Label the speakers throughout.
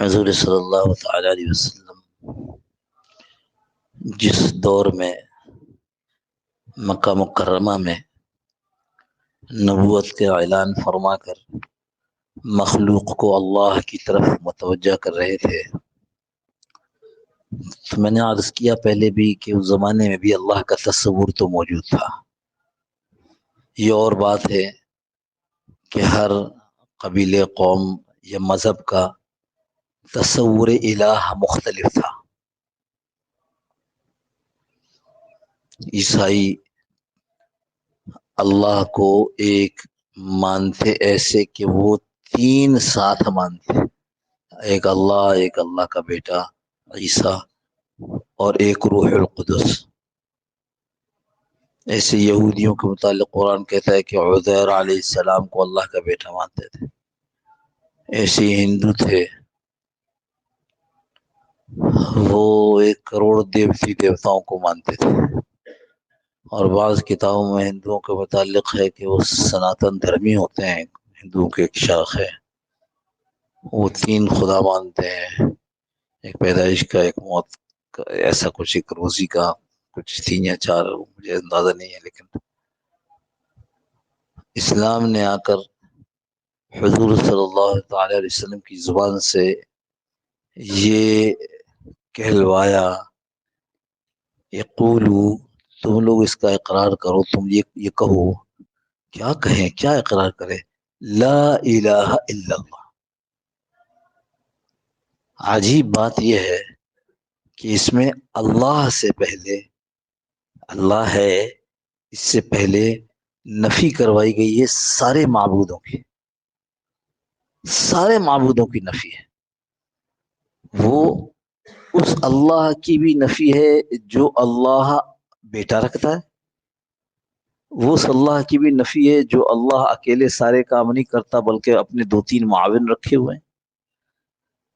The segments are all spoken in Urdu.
Speaker 1: حضور صلی اللہ تعالی علیہ وسلم جس دور میں مکہ مکرمہ میں نبوت کے اعلان فرما کر مخلوق کو اللہ کی طرف متوجہ کر رہے تھے، تو میں نے عرض کیا پہلے بھی کہ اس زمانے میں بھی اللہ کا تصور تو موجود تھا۔ یہ اور بات ہے کہ ہر قبیلے، قوم یا مذہب کا تصور الہ مختلف تھا۔ عیسائی اللہ کو ایک مانتے ایسے کہ وہ تین ساتھ مانتے، ایک اللہ کا بیٹا عیسیٰ اور ایک روح القدس۔ ایسے یہودیوں کے متعلق قرآن کہتا ہے کہ عزیر علیہ السلام کو اللہ کا بیٹا مانتے تھے۔ ایسے ہندو تھے، وہ 1 کروڑ دیوتی دیوتاؤں کو مانتے تھے، اور بعض کتابوں میں ہندوؤں کے متعلق ہے کہ وہ سناتن دھرمی ہوتے ہیں، ہندوؤں کے ایک شاخ ہے، وہ 3 خدا مانتے ہیں، ایک پیدائش کا، ایک موت کا، ایسا کچھ، ایک روزی کا، کچھ 3 یا 4، مجھے اندازہ نہیں ہے۔ لیکن اسلام نے آ کر حضور صلی اللہ تعالی علیہ وسلم کی زبان سے یہ کہلوایا، یقولو، تم لوگ اس کا اقرار کرو، تم یہ کہو، کیا کہیں، کیا اقرار کرے، لا الہ الا اللہ۔ عجیب بات یہ ہے کہ اس میں اللہ سے پہلے، اللہ ہے، اس سے پہلے نفی کروائی گئی ہے سارے معبودوں کی، سارے معبودوں کی نفی ہے۔ وہ اس اللہ کی بھی نفی ہے جو اللہ بیٹا رکھتا ہے، وہ اس اللہ کی بھی نفی ہے جو اللہ اکیلے سارے کام نہیں کرتا بلکہ اپنے 2-3 معاون رکھے ہوئے ہیں،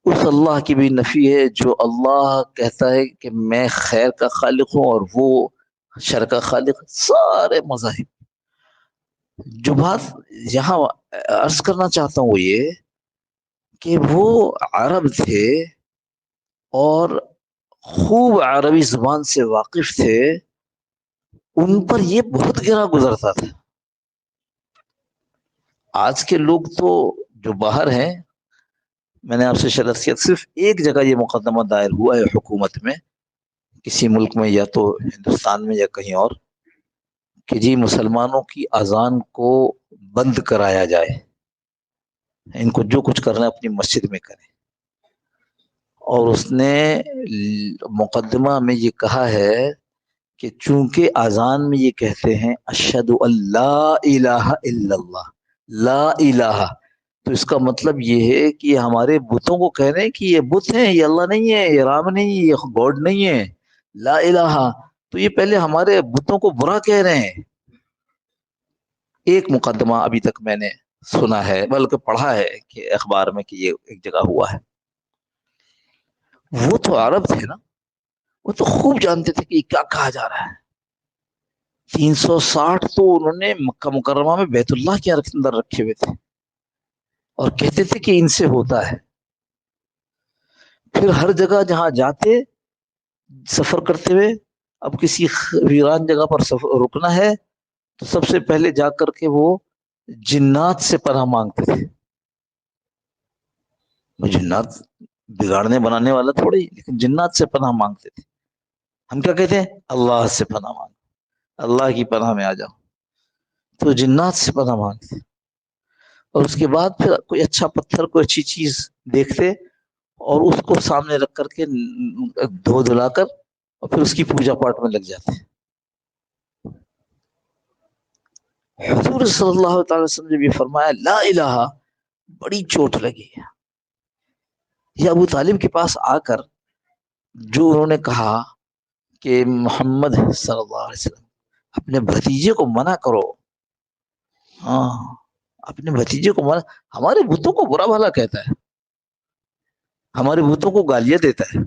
Speaker 1: اس اللہ کی بھی نفی ہے جو اللہ کہتا ہے کہ میں خیر کا خالق ہوں اور وہ شر کا خالق۔ سارے مذاہب، جو بات یہاں عرض کرنا چاہتا ہوں وہ یہ کہ وہ عرب تھے اور خوب عربی زبان سے واقف تھے، ان پر یہ بہت گرا گزرتا تھا۔ آج کے لوگ تو جو باہر ہیں، میں نے آپ سے شرط کیا، صرف ایک جگہ یہ مقدمہ دائر ہوا ہے حکومت میں، کسی ملک میں، یا تو ہندوستان میں یا کہیں اور، کہ جی مسلمانوں کی اذان کو بند کرایا جائے، ان کو جو کچھ کرنا ہے اپنی مسجد میں کریں۔ اور اس نے مقدمہ میں یہ کہا ہے کہ چونکہ اذان میں یہ کہتے ہیں اشہد ان لا الہ الا اللہ، لا الہ، تو اس کا مطلب یہ ہے کہ یہ ہمارے بتوں کو کہہ رہے ہیں کہ یہ بت ہیں، یہ اللہ نہیں ہے، یہ رام نہیں ہے، یہ گاڈ نہیں ہے، لا الہ، تو یہ پہلے ہمارے بتوں کو برا کہہ رہے ہیں۔ ایک مقدمہ ابھی تک میں نے سنا ہے، بلکہ پڑھا ہے کہ اخبار میں کہ یہ ایک جگہ ہوا ہے۔ وہ تو عرب تھے نا، وہ تو خوب جانتے تھے کہ یہ کیا کہا جا رہا ہے۔ 360 تو انہوں نے مکہ مکرمہ میں بیت اللہ کے اندر رکھے ہوئے تھے، اور کہتے تھے کہ ان سے ہوتا ہے۔ پھر ہر جگہ جہاں جاتے، سفر کرتے ہوئے، اب کسی ویران جگہ پر رکنا ہے تو سب سے پہلے جا کر کے وہ جنات سے پناہ مانگتے تھے۔ وہ جنات بگاڑنے بنانے والا تھوڑی، لیکن جنات سے پناہ مانگتے تھے۔ ہم کیا کہتے ہیں؟ اللہ سے پناہ مانگ، اللہ کی پناہ میں آ جاؤ، تو جنات سے پناہ مانگتے، اور اس کے بعد پھر کوئی اچھا پتھر، کوئی اچھی چیز دیکھتے اور اس کو سامنے رکھ کر کے دھو دھلا کر اور پھر اس کی پوجا پاٹ میں لگ جاتے۔ حضور صلی اللہ تعالی وسلم نے بھی فرمایا لا الہ، بڑی چوٹ لگی ہے۔ یہ ابو طالب کے پاس آ کر جو انہوں نے کہا کہ محمد صلی اللہ علیہ وسلم اپنے بھتیجے کو منع کرو، ہاں اپنے بھتیجے کو منع، ہمارے بتوں کو برا بھلا کہتا ہے، ہمارے بتوں کو گالیاں دیتا ہے۔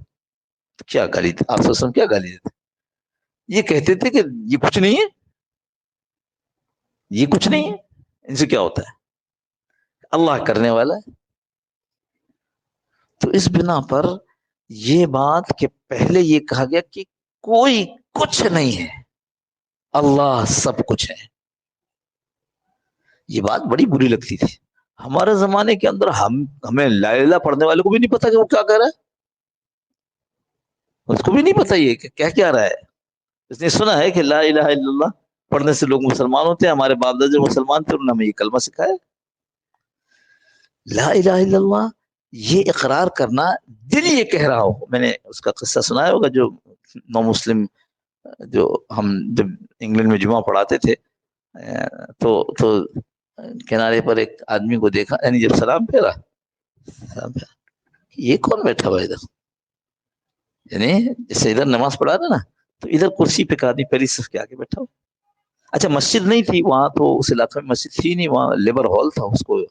Speaker 1: کیا گالی، آپ صلی اللہ علیہ وسلم کیا گالی دیتے؟ یہ کہتے تھے کہ یہ کچھ نہیں ہے، یہ کچھ نہیں ہے، ان سے کیا ہوتا ہے، اللہ کرنے والا ہے۔ تو تو اس بنا پر یہ بات کہ پہلے یہ کہا گیا کہ کوئی کچھ نہیں ہے، اللہ سب کچھ ہے، یہ بات بڑی بری لگتی تھی ہمارے زمانے کے اندر. ہمیں لا الہ پڑھنے والے کو بھی نہیں پتا کہ وہ کیا کہہ رہا ہے، اس کو بھی نہیں پتا یہ کہ کیا رہا ہے. اس نے سنا ہے کہ لا الہ الا اللہ پڑھنے سے لوگ مسلمان ہوتے ہیں، ہمارے باپ دادا مسلمان تھے، انہوں نے ہمیں یہ کلمہ سکھایا. لا الہ الا اللہ یہ اقرار کرنا، دل یہ کہہ رہا ہو. میں نے اس کا قصہ سنایا ہوگا، جو نو مسلم، جو ہم جب انگلینڈ میں جمعہ پڑھاتے تھے تو کنارے پر ایک آدمی کو دیکھا، یعنی جب سلام پھیرا، یہ کون بیٹھا ہوا ادھر، یعنی جیسے ادھر نماز پڑھا رہا نا، تو ادھر کرسی پہ آدمی پہلی صف کے آگے بیٹھا ہو. اچھا مسجد نہیں تھی وہاں، تو اس علاقے میں مسجد تھی نہیں، وہاں لیبر ہال تھا، اس کو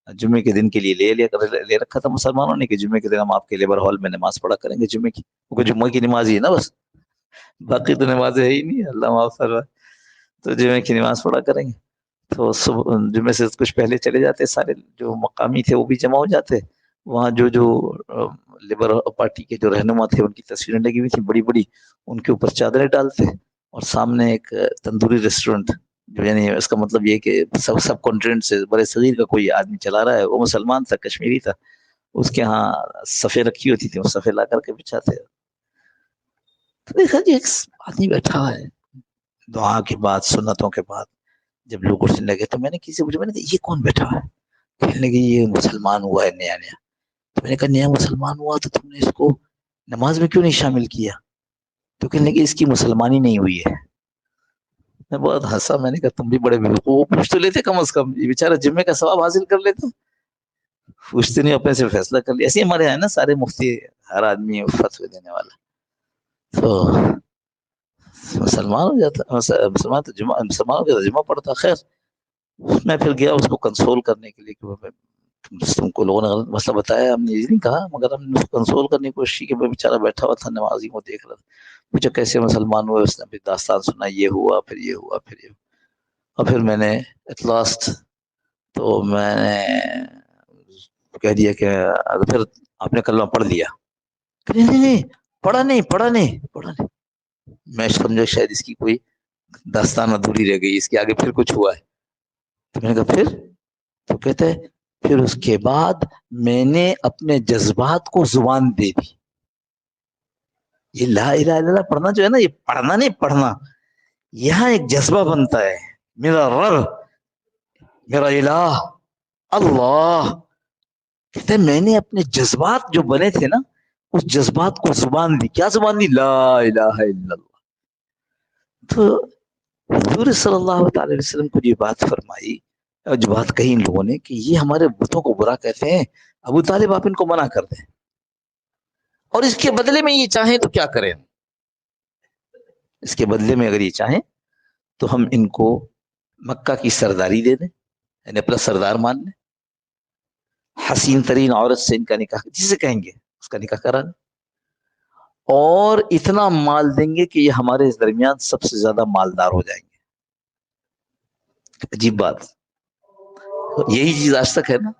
Speaker 1: جمعے کے دن کے لیے لے رکھا تھا مسلمانوں نے کہ جمعے کے دن ہم آپ کے لیبر ہال میں نماز پڑھا کریں گے جمعے کی، کیونکہ جمعے کی نماز ہی ہے نا بس، باقی تو نمازیں ہے ہی نہیں، اللہ معاف فرمائے. تو جمعے کی نماز پڑھا کریں گے. تو صبح جمعے سے کچھ پہلے چلے جاتے، سارے جو مقامی تھے وہ بھی جمع ہو جاتے. وہاں جو لیبر پارٹی کے جو رہنما تھے ان کی تصویریں لگی ہوئی تھی بڑی بڑی، ان کے اوپر چادریں ڈالتے، اور سامنے ایک تندوری ریسٹورنٹ، جو یعنی اس کا مطلب یہ کہ سب کانٹیننٹ سے بڑے صغیر کا کوئی آدمی چلا رہا ہے، وہ مسلمان تھا، کشمیری تھا، اس کے ہاں صفے رکھی ہوتی تھی، وہ صفے لا کر کے بچھاتے. تو دیکھا جی ایک آدمی بیٹھا ہے، دعا کے بعد سنتوں کے بعد جب لوگ اٹھنے لگے تو میں نے کسی سے پوچھا، میں نے کہا یہ کون بیٹھا ہے؟ کہنے لگے یہ مسلمان ہوا ہے نیا نیا. تو میں نے کہا نیا مسلمان ہوا تو تم نے اس کو نماز میں کیوں نہیں شامل کیا؟ تو کہنے لگے اس کی مسلمانی نہیں ہوئی ہے. میں بہت ہنسا، میں نے کہا تم بھی بڑے بیوقوف، پوچھ تو لیتے کم از کم، یہ بیچارہ جمعے کا ثواب حاصل کر لیتا، پوچھتے نہیں، اپنے سے فیصلہ کر لیا. ایسے ہمارے یہاں نا سارے مفتی، ہر آدمی فتوی دینے والا، تو مسلمان ہو جاتا، مسلمان ہو جاتا، جمعہ پڑھتا. خیر میں پھر گیا اس کو کنسول کرنے کے لیے کہ تم کو لوگوں نے غلط مسئلہ بتایا، ہم نے یہ نہیں کہا، مگر ہم نے اس کو کنسول کرنے کی کوشش کی کہ بیچارہ بیٹھا ہوا تھا نمازی کو دیکھ رہا تھا. پوچھا کیسے مسلمان ہوئے، اس نے پھر داستان سنا، یہ ہوا پھر یہ ہوا پھر یہ ہوا. اور پھر میں نے ایٹ لاسٹ تو میں نے کہہ دیا کہ پھر آپ نے کلمہ پڑھ لیا؟ کہ نہیں پڑھا نہیں. میں سمجھا شاید اس کی کوئی داستان ادھوری رہ گئی، اس کے آگے پھر کچھ ہوا ہے. تو میں نے کہا پھر؟ تو کہتے ہیں پھر اس کے بعد میں نے اپنے جذبات کو زبان دے دی. یہ لا الہ الا اللہ پڑھنا جو ہے نا، یہ پڑھنا نہیں پڑھنا، یہاں ایک جذبہ بنتا ہے، میرا رب، میرا الہ اللہ. کہتے ہیں میں نے اپنے جذبات جو بنے تھے نا، اس جذبات کو زبان دی. کیا زبان دی؟ لا الہ الا اللہ. تو حضور صلی اللہ تعالی وسلم کو یہ بات فرمائی، اور جو بات کہی ان لوگوں نے کہ یہ ہمارے بتوں کو برا کہتے ہیں، ابو طالب آپ ان کو منع کر دیں، اور اس کے بدلے میں یہ چاہیں تو کیا کریں، اس کے بدلے میں اگر یہ چاہیں تو ہم ان کو مکہ کی سرداری دے دیں، یعنی اپنا سردار مان لیں، حسین ترین عورت سے ان کا نکاح، جسے کہیں گے اس کا نکاح کرا لیں، اور اتنا مال دیں گے کہ یہ ہمارے درمیان سب سے زیادہ مالدار ہو جائیں گے. عجیب بات، یہی چیز آج تک ہے نا،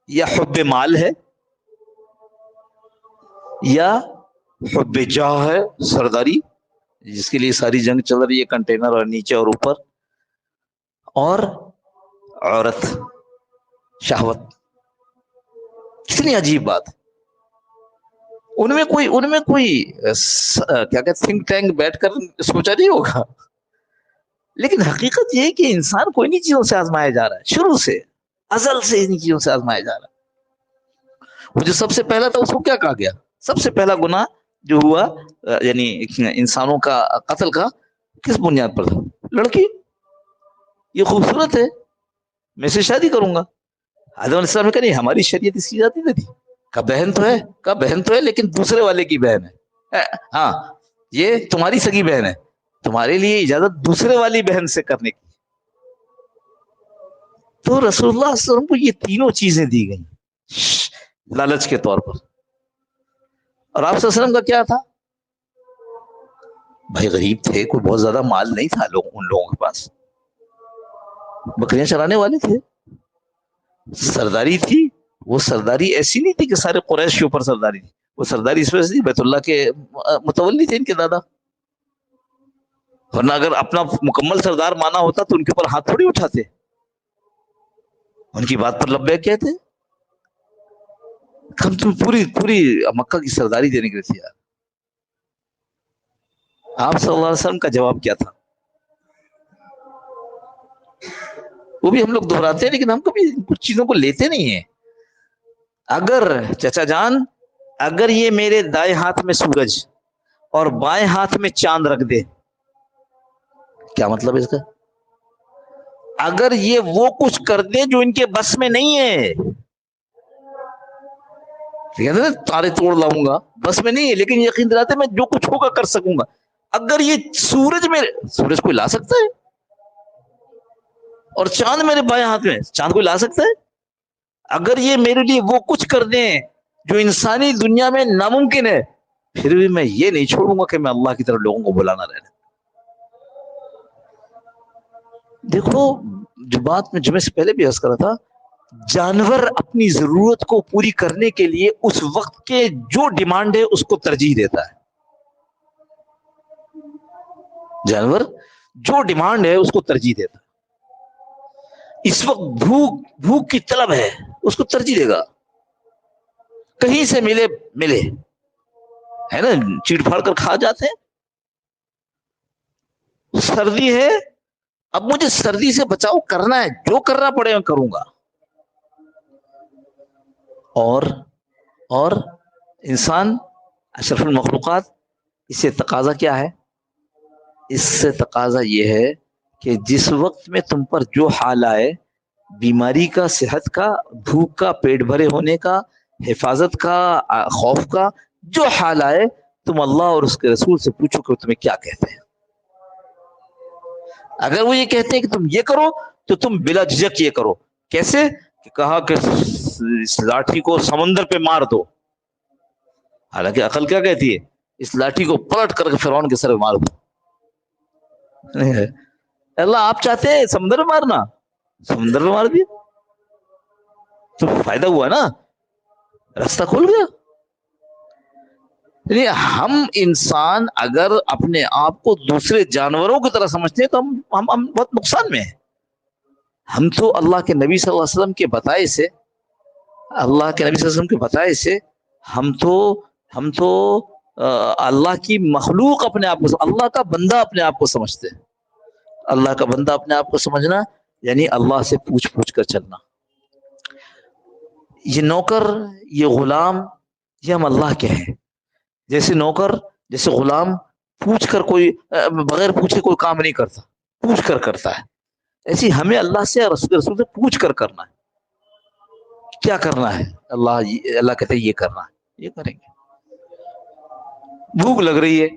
Speaker 1: یا حب مال ہے، یا حب جاہ ہے، سرداری جس کے لیے ساری جنگ چل رہی ہے، کنٹینر اور نیچے اور اوپر، اور عورت، شہوت. کتنی عجیب بات. ان میں کوئی کیا کہتے تھنک ٹینک بیٹھ کر سوچا نہیں ہوگا، لیکن حقیقت یہ ہے کہ انسان کوئی نہیں چیزوں سے آزمایا جا رہا ہے، شروع سے ازل سے ان چیزوں سے آزمایا جا رہا ہے. وہ جو سب سے پہلا تھا اس کو کیا کہا گیا؟ سب سے پہلا گناہ جو ہوا یعنی انسانوں کا قتل کا، کس بنیاد پر تھا؟ لڑکی، یہ خوبصورت ہے میں اسے شادی کروں گا. آدم علیہ السلام نے کہا نہیں، ہماری شریعت اس کی اجازت نہیں تھی. کہا بہن تو ہے لیکن دوسرے والے کی بہن ہے، ہاں یہ تمہاری سگی بہن ہے، تمہارے لیے اجازت دوسرے والی بہن سے کرنے کی. تو رسول اللہ صلی اللہ علیہ وسلم کو یہ تینوں چیزیں دی گئیں لالچ کے طور پر. اور آپ صلی اللہ علیہ وسلم کا کیا تھا؟ بھائی غریب تھے، کوئی بہت زیادہ مال نہیں تھا ان لوگوں کے پاس، بکریاں چرانے والے تھے، سرداری تھی، وہ سرداری ایسی نہیں تھی کہ سارے قریش کے اوپر سرداری تھی، وہ سرداری اس وجہ سے تھی بیت اللہ کے متولی تھے ان کے دادا، ورنہ اگر اپنا مکمل سردار مانا ہوتا تو ان کے اوپر ہاتھ تھوڑی اٹھاتے، ان کی بات پر لبیک کہتے، ہم تم پوری پوری مکہ کی سرداری دینے کے لیے تیار۔ آپ صلی اللہ علیہ وسلم کا جواب کیا تھا؟ وہ بھی ہم لوگ دہراتے ہیں لیکن ہم کبھی کچھ چیزوں کو لیتے نہیں ہیں۔ اگر چچا جان، اگر یہ میرے دائیں ہاتھ میں سورج اور بائیں ہاتھ میں چاند رکھ دے، کیا مطلب اس کا؟ اگر یہ وہ کچھ کر دے جو ان کے بس میں نہیں ہے، تارے توڑ لاؤں گا، بس میں نہیں ہے، لیکن یقین دلاتے میں جو کچھ ہوگا کر سکوں گا۔ اگر یہ سورج کوئی لا سکتا ہے، اور چاند میرے بائیں ہاتھ میں، چاند کوئی لا سکتا ہے؟ اگر یہ میرے لیے وہ کچھ کر دیں جو انسانی دنیا میں ناممکن ہے، پھر بھی میں یہ نہیں چھوڑوں گا کہ میں اللہ کی طرف لوگوں کو بلانا رہنا۔ دیکھو، جو بات میں جمعے سے پہلے بھی عرض کر رہا تھا، جانور اپنی ضرورت کو پوری کرنے کے لیے اس وقت کے جو ڈیمانڈ ہے اس کو ترجیح دیتا ہے۔ جانور جو ڈیمانڈ ہے اس کو ترجیح دیتا ہے۔ اس وقت بھوک کی طلب ہے، اس کو ترجیح دے گا، کہیں سے ملے ہے نا، چیٹ پھاڑ کر کھا جاتے ہیں۔ سردی ہے، اب مجھے سردی سے بچاؤ کرنا ہے، جو کرنا پڑے میں کروں گا۔ اور انسان اشرف المخلوقات، اس سے تقاضا کیا ہے؟ اس سے تقاضا یہ ہے کہ جس وقت میں تم پر جو حال آئے، بیماری کا، صحت کا، بھوک کا، پیٹ بھرے ہونے کا، حفاظت کا، خوف کا، جو حال آئے، تم اللہ اور اس کے رسول سے پوچھو کہ تمہیں کیا کہتے ہیں۔ اگر وہ یہ کہتے ہیں کہ تم یہ کرو تو تم بلا جھجک یہ کرو۔ کیسے؟ کہ کہا کہ اس لاٹھی کو سمندر پہ مار دو، حالانکہ عقل کیا کہتی ہے؟ اس لاٹھی کو پلٹ کر کے فرعون کے سر پہ مار دو۔ اللہ آپ چاہتے ہیں سمندر میں مارنا، سمندر میں مار دیا تو فائدہ ہوا نا، راستہ کھل گیا۔ ہم انسان اگر اپنے آپ کو دوسرے جانوروں کی طرح سمجھتے ہیں تو ہم بہت نقصان میں ہیں۔ ہم تو اللہ کے نبی صلی اللہ علیہ وسلم کے بتائے سے، ہم تو اللہ کی مخلوق اپنے آپ کو، اللہ کا بندہ اپنے آپ کو سمجھتے ہیں۔ اللہ کا بندہ اپنے آپ کو سمجھنا یعنی اللہ سے پوچھ پوچھ کر چلنا۔ یہ نوکر، یہ غلام، یہ ہم اللہ کے ہیں۔ جیسے نوکر، جیسے غلام پوچھ کر کوئی، بغیر پوچھے کوئی کام نہیں کرتا، پوچھ کر کرتا ہے، ایسی ہمیں اللہ سے اور رسول سے پوچھ کر کرنا ہے۔ کیا کرنا ہے؟ اللہ کہتے ہیں یہ کرنا ہے، یہ کریں گے۔ بھوک لگ رہی ہے،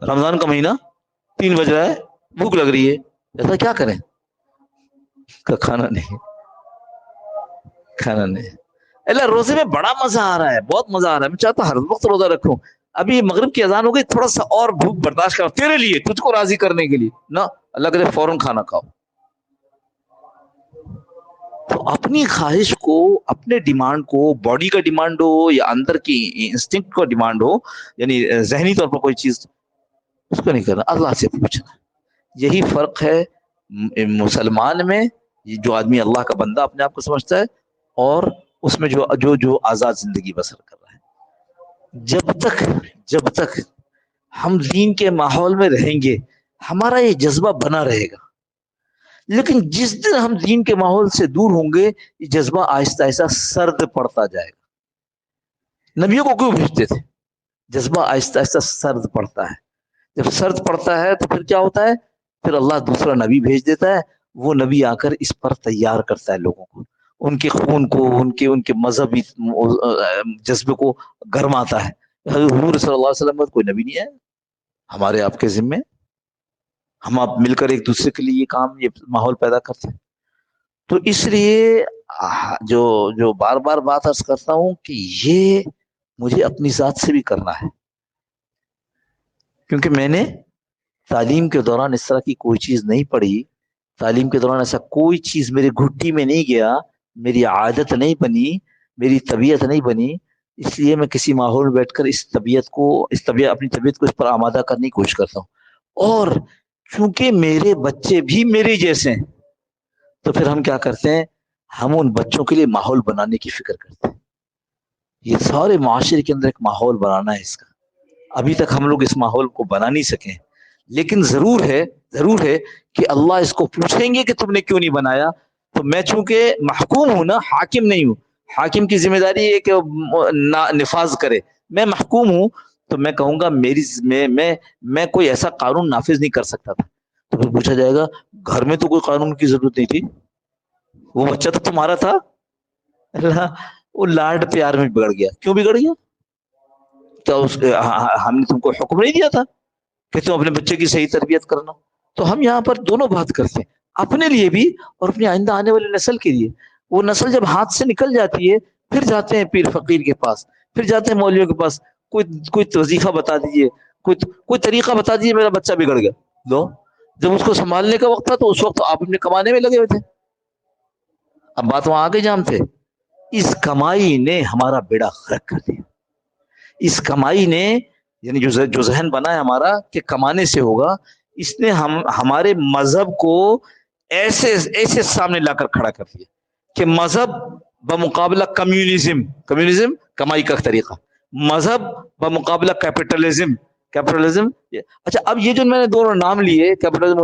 Speaker 1: رمضان کا مہینہ 3 بج رہا ہے، بھوک لگ رہی ہے، ایسا کیا کریں؟ کھانا نہیں۔ اللہ، روزے میں بڑا مزہ آ رہا ہے، بہت مزہ آ رہا ہے، میں چاہتا ہوں ہر وقت روزہ رکھوں، ابھی مغرب کی اذان ہو گئی، تھوڑا سا اور بھوک برداشت کرو تیرے لیے، تجھ کو راضی کرنے کے لیے نا، اللہ کہتے فوراً کھانا کھاؤ۔ تو اپنی خواہش کو، اپنے ڈیمانڈ کو، باڈی کا ڈیمانڈ ہو یا اندر کی انسٹنکٹ کا ڈیمانڈ ہو، یعنی ذہنی طور پر کوئی چیز، اس کو نہیں کرنا، اللہ سے پوچھنا۔ یہی فرق ہے مسلمان میں، جو آدمی اللہ کا بندہ اپنے آپ کو سمجھتا ہے، اور اس میں جو آزاد زندگی بسر کر رہا ہے۔ جب تک ہم دین کے ماحول میں رہیں گے ہمارا یہ جذبہ بنا رہے گا، لیکن جس دن ہم دین کے ماحول سے دور ہوں گے یہ جذبہ آہستہ آہستہ سرد پڑتا جائے گا۔ نبیوں کو کیوں بھیجتے تھے؟ جذبہ آہستہ آہستہ سرد پڑتا ہے، جب سرد پڑتا ہے تو پھر کیا ہوتا ہے؟ پھر اللہ دوسرا نبی بھیج دیتا ہے، وہ نبی آ کر اس پر تیار کرتا ہے لوگوں کو، ان کے خون کو، ان کے مذہبی جذبے کو گرماتا ہے۔ حضور صلی اللہ علیہ وسلم کوئی نبی نہیں ہے ہمارے آپ کے ذمے، ہم آپ مل کر ایک دوسرے کے لیے یہ ماحول پیدا کرتے ہیں۔ تو اس لیے جو بار بار بات عرض کرتا ہوں کہ یہ مجھے اپنی ذات سے بھی کرنا ہے، کیونکہ میں نے تعلیم کے دوران اس طرح کی کوئی چیز نہیں پڑھی، تعلیم کے دوران ایسا کوئی چیز میرے گھٹی میں نہیں گیا میری عادت نہیں بنی، میری طبیعت نہیں بنی، اس لیے میں کسی ماحول میں بیٹھ کر اپنی طبیعت کو اس پر آمادہ کرنے کی کوشش کرتا ہوں۔ اور چونکہ میرے بچے بھی میرے جیسے ہیں، تو پھر ہم کیا کرتے ہیں، ہم ان بچوں کے لیے ماحول بنانے کی فکر کرتے ہیں۔ یہ سارے معاشرے کے اندر ایک ماحول بنانا ہے اس کا۔ ابھی تک ہم لوگ اس ماحول کو بنا نہیں سکے، لیکن ضرور ہے کہ اللہ اس کو پوچھیں گے کہ تم نے کیوں نہیں بنایا۔ تو میں چونکہ محکوم ہوں نا، حاکم نہیں ہوں، حاکم کی ذمہ داری ہے کہ نفاذ کرے، میں محکوم ہوں، تو میں کہوں گا میں کوئی ایسا قانون نافذ نہیں کر سکتا تھا۔ تو پھر پوچھا جائے گا گھر میں تو کوئی قانون کی ضرورت نہیں تھی، وہ بچہ تو تمہارا تھا۔ اللہ، وہ لاڈ پیار میں بگڑ گیا۔ کیوں بگڑ گیا؟ ہم نے تم کو حکم نہیں دیا تھا کہ تم اپنے بچے کی صحیح تربیت کرنا؟ تو ہم یہاں پر دونوں بات کرتے ہیں، اپنے لیے بھی اور اپنی آئندہ آنے والی نسل کے لیے۔ وہ نسل جب ہاتھ سے نکل جاتی ہے، پھر جاتے ہیں پیر فقیر کے پاس، پھر جاتے ہیں مولویوں کے پاس، کوئی وظیفہ بتا دیجیے، کوئی طریقہ بتا دیجیے، میرا بچہ بگڑ گیا۔ دو، جب اس کو سنبھالنے کا وقت تھا تو اس وقت آپ اپنے کمانے میں لگے ہوئے تھے۔ اب بات وہاں آگے جام تھے، اس کمائی نے ہمارا بیڑا غرق کر دیا۔ اس کمائی نے، یعنی جو ذہن بنا ہے ہمارا کہ کمانے سے ہوگا، اس نے ہمارے مذہب کو ایسے سامنے لا کر کھڑا کر دیا کہ مذہب بمقابلہ کمیونزم کمائی کا طریقہ، مذہب بمقابلہ کیپٹلزم۔ اچھا، اب یہ جو میں نے دونوں نام لیے، کیپٹلزم،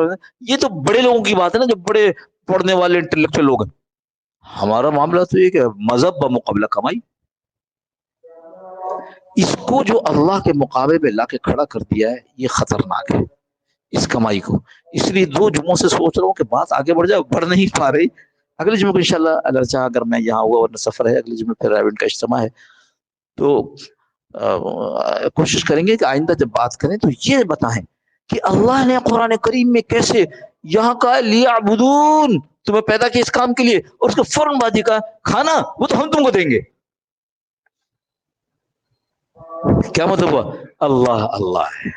Speaker 1: یہ تو بڑے لوگوں کی بات ہے نا، جو بڑے پڑھنے والے انٹلیکچوئل لوگ ہیں۔ ہمارا معاملہ تو یہ کہ مذہب بمقابلہ کمائی، اس کو جو اللہ کے مقابلے میں لا کے کھڑا کر دیا ہے، یہ خطرناک ہے اس کمائی کو۔ اس لیے 2 جمعوں سے سوچ رہا ہوں کہ بات آگے بڑھ جائے، بڑھ نہیں پا رہی۔ اگلے جمعے کو انشاءاللہ اگر چاہا، اگر میں یہاں ہوا ورنہ سفر ہے، اگلے جمعے پھر ایونٹ کا اجتماع ہے، تو کوشش کریں گے کہ آئندہ جب بات کریں تو یہ بتائیں کہ اللہ نے قرآن کریم میں کیسے یہاں کا لیعبدون، تمہیں پیدا کیا اس کام کے لیے، اور اس کو فوراً بازی کا کھانا وہ تو ہم تم کو دیں گے۔ کیا مطلب ہوا؟ اللہ ہے،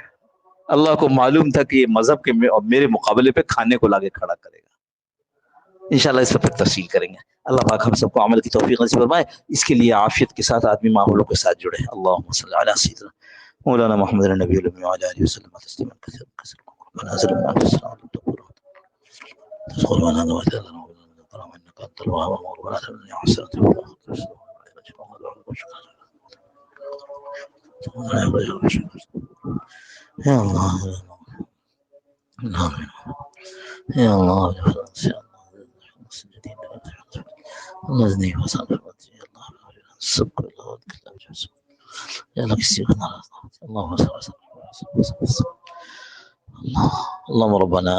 Speaker 1: اللہ کو معلوم تھا کہ یہ مذہب کے میرے مقابلے پہ کھانے کو لاگے کھڑا کرے گا۔ انشاءاللہ اس پر تفصیل کریں گے۔ اللہ پاک ہم سب کو عمل کی توفیق نصیب فرمائے۔ اس کے لیے عافیت کے ساتھ آدمی ماحولوں کے ساتھ جڑے۔ اللہم صلی علی سیدنا مولانا محمد النبی الامی وعلی آلہ وسلم تسلیما کثیرا۔ ربنا ظلمنا انفسنا وان لم تغفر لنا انك انت الوهاب ربنا اتنا حسنة يا الله يا الله اللہ نہیں پسند يا الله كسي اللهم ربنا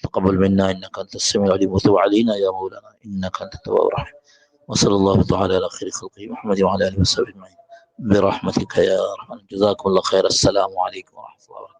Speaker 1: تقبل منا انك انت السميع العليم وتب علينا يا مولانا انك انت التواب الرحيم وصلى الله تعالى على خير خلقه محمد وعلى اله وصحبه اجمعين برحمتك يا ارحم الراحمين جزاكم الله خير السلام عليكم ورحمه الله وبركاته